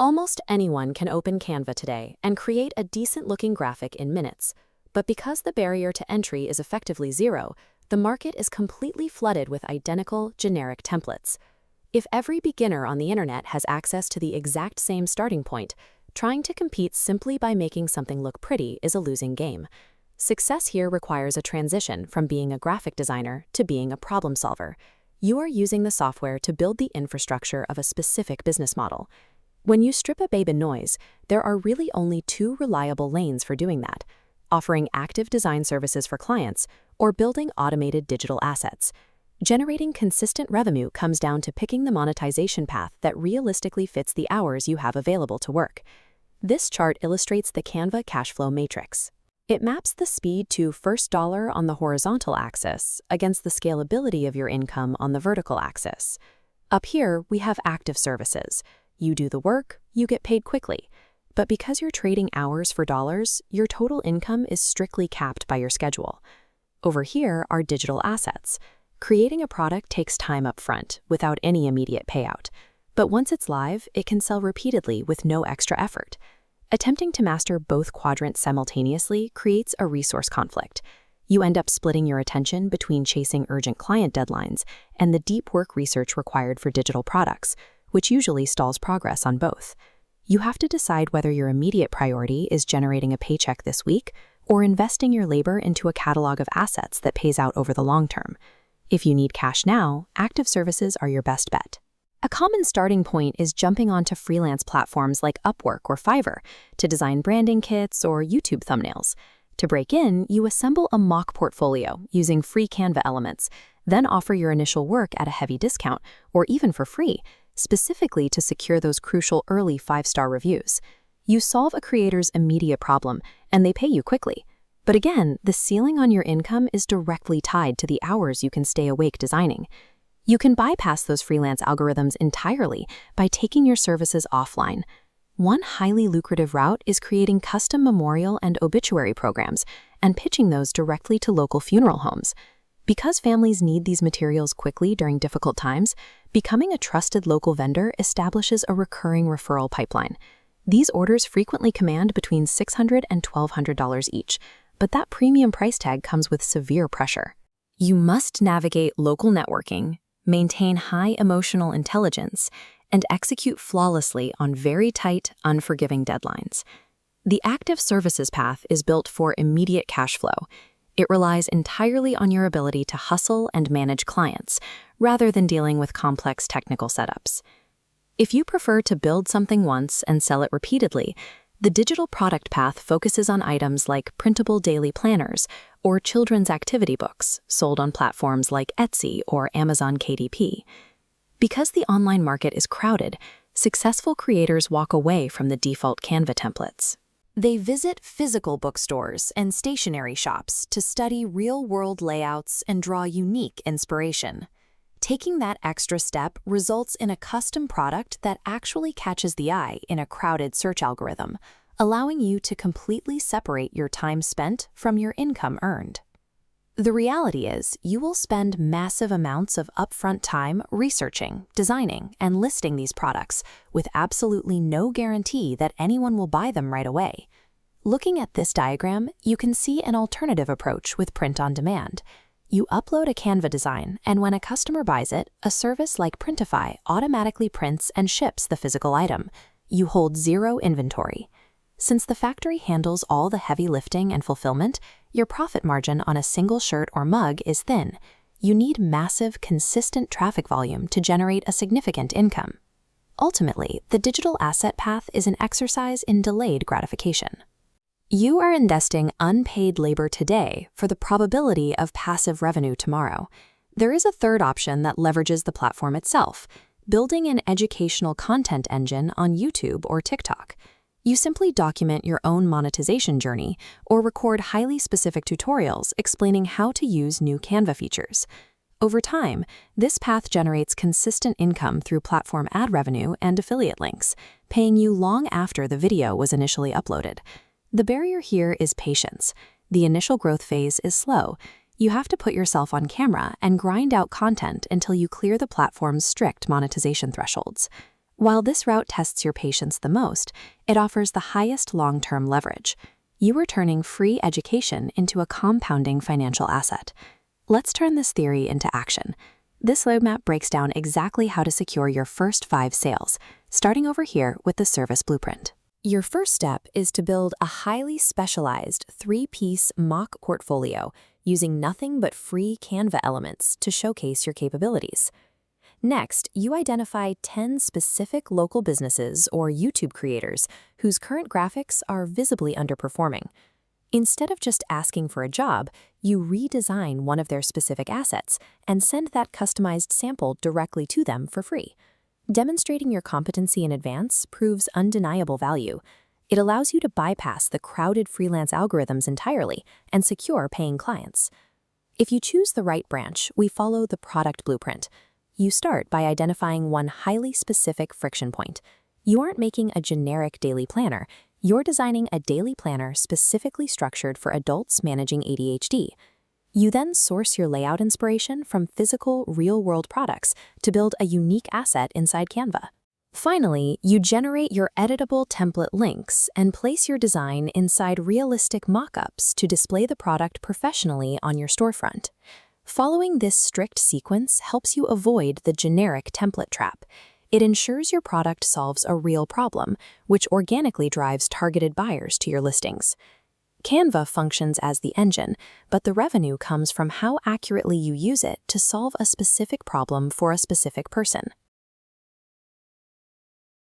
Almost anyone can open Canva today and create a decent-looking graphic in minutes. But because the barrier to entry is effectively zero, the market is completely flooded with identical, generic templates. If every beginner on the internet has access to the exact same starting point, trying to compete simply by making something look pretty is a losing game. Success here requires a transition from being a graphic designer to being a problem solver. You are using the software to build the infrastructure of a specific business model. When you strip a babe in noise, there are really only two reliable lanes for doing that: offering active design services for clients or building automated digital assets. Generating consistent revenue comes down to picking the monetization path that realistically fits the hours you have available to work. This chart illustrates the Canva cashflow matrix. It maps the speed to first dollar on the horizontal axis against the scalability of your income on the vertical axis. Up here, we have active services. You do the work, you get paid quickly. But because you're trading hours for dollars, your total income is strictly capped by your schedule. Over here are digital assets. Creating a product takes time up front, without any immediate payout. But once it's live, it can sell repeatedly with no extra effort. Attempting to master both quadrants simultaneously creates a resource conflict. You end up splitting your attention between chasing urgent client deadlines and the deep work research required for digital products, which usually stalls progress on both. You have to decide whether your immediate priority is generating a paycheck this week or investing your labor into a catalog of assets that pays out over the long term. If you need cash now, active services are your best bet. A common starting point is jumping onto freelance platforms like Upwork or Fiverr to design branding kits or YouTube thumbnails. To break in, you assemble a mock portfolio using free Canva elements, then offer your initial work at a heavy discount or even for free, specifically to secure those crucial early 5-star reviews. You solve a creator's immediate problem, and they pay you quickly. But again, the ceiling on your income is directly tied to the hours you can stay awake designing. You can bypass those freelance algorithms entirely by taking your services offline. One highly lucrative route is creating custom memorial and obituary programs and pitching those directly to local funeral homes. Because families need these materials quickly during difficult times, becoming a trusted local vendor establishes a recurring referral pipeline. These orders frequently command between $600 and $1,200 each, but that premium price tag comes with severe pressure. You must navigate local networking, maintain high emotional intelligence, and execute flawlessly on very tight, unforgiving deadlines. The active services path is built for immediate cash flow. It relies entirely on your ability to hustle and manage clients, rather than dealing with complex technical setups. If you prefer to build something once and sell it repeatedly, the digital product path focuses on items like printable daily planners or children's activity books sold on platforms like Etsy or Amazon KDP. Because the online market is crowded, successful creators walk away from the default Canva templates. They visit physical bookstores and stationery shops to study real-world layouts and draw unique inspiration. Taking that extra step results in a custom product that actually catches the eye in a crowded search algorithm, allowing you to completely separate your time spent from your income earned. The reality is, you will spend massive amounts of upfront time researching, designing, and listing these products with absolutely no guarantee that anyone will buy them right away. Looking at this diagram, you can see an alternative approach with print on demand. You upload a Canva design, and when a customer buys it, a service like Printify automatically prints and ships the physical item. You hold zero inventory. Since the factory handles all the heavy lifting and fulfillment, your profit margin on a single shirt or mug is thin. You need massive, consistent traffic volume to generate a significant income. Ultimately, the digital asset path is an exercise in delayed gratification. You are investing unpaid labor today for the probability of passive revenue tomorrow. There is a third option that leverages the platform itself, building an educational content engine on YouTube or TikTok. You simply document your own monetization journey or record highly specific tutorials explaining how to use new Canva features. Over time, this path generates consistent income through platform ad revenue and affiliate links, paying you long after the video was initially uploaded. The barrier here is patience. The initial growth phase is slow. You have to put yourself on camera and grind out content until you clear the platform's strict monetization thresholds. While this route tests your patience the most, it offers the highest long-term leverage. You are turning free education into a compounding financial asset. Let's turn this theory into action. This roadmap breaks down exactly how to secure your first 5 sales, starting over here with the service blueprint. Your first step is to build a highly specialized 3-piece mock portfolio using nothing but free Canva elements to showcase your capabilities. Next, you identify 10 specific local businesses or YouTube creators whose current graphics are visibly underperforming. Instead of just asking for a job, you redesign one of their specific assets and send that customized sample directly to them for free. Demonstrating your competency in advance proves undeniable value. It allows you to bypass the crowded freelance algorithms entirely and secure paying clients. If you choose the right branch, we follow the product blueprint. You start by identifying one highly specific friction point. You aren't making a generic daily planner. You're designing a daily planner specifically structured for adults managing ADHD. You then source your layout inspiration from physical, real-world products to build a unique asset inside Canva. Finally, you generate your editable template links and place your design inside realistic mock-ups to display the product professionally on your storefront. Following this strict sequence helps you avoid the generic template trap. It ensures your product solves a real problem, which organically drives targeted buyers to your listings. Canva functions as the engine, but the revenue comes from how accurately you use it to solve a specific problem for a specific person.